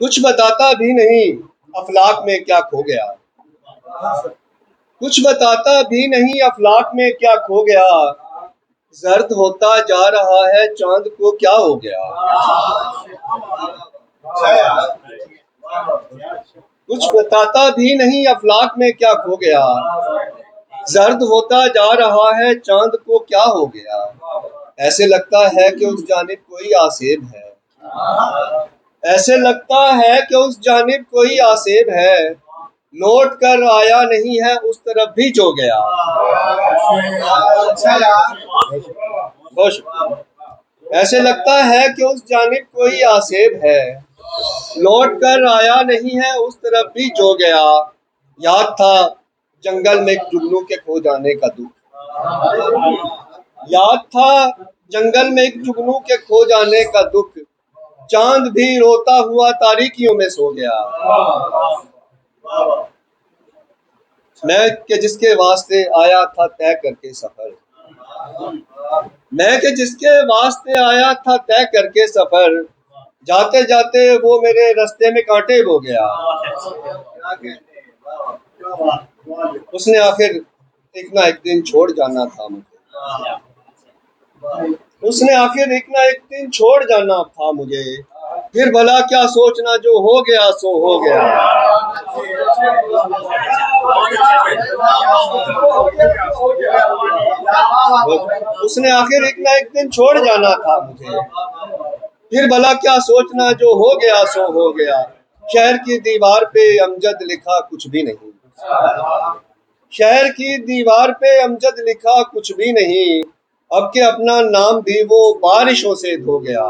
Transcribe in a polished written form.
कुछ बताता भी नहीं अफलाक में क्या खो गया, कुछ बताता भी नहीं अफलाक में क्या खो गया, जर्द होता जा रहा है चांद को क्या हो गया। कुछ बताता भी नहीं अफलाक में क्या खो गया, जर्द होता जा रहा है चांद को क्या हो गया। ऐसे लगता है कि उस जानिब कोई आसेब है, ऐसे लगता है कि उस जानिब कोई आसेब है, लौट कर आया नहीं है उस तरफ भी जो गया। ऐसे लगता है कि उस जानिब कोई आसेब है, लौट कर आया नहीं है उस तरफ भी जो गया। याद था जंगल में एक जुगनू के खो जाने का दुख, याद था जंगल में एक जुगनू के खो जाने का दुख, चांद भी रोता हुआ तारीकियों में सो गया। मैं के जिसके वास्ते आया था तय करके सफर, मैं के जिसके वास्ते आया था तय करके सफर, जाते जाते वो मेरे रास्ते में कांटे बो गया। उसने आखिर एक ना एक दिन छोड़ जाना था मुझे, उसने आखिर एक ना एक दिन छोड़ जाना था मुझे, फिर भला क्या सोचना जो हो गया सो हो गया। उसने आखिर एक ना एक दिन छोड़ जाना था मुझे, फिर भला क्या सोचना जो हो गया सो हो गया। शहर की दीवार पे अमजद लिखा कुछ भी नहीं, शहर की दीवार पे अमजद लिखा कुछ भी नहीं, अब के अपना नाम भी वो बारिशों से धो गया।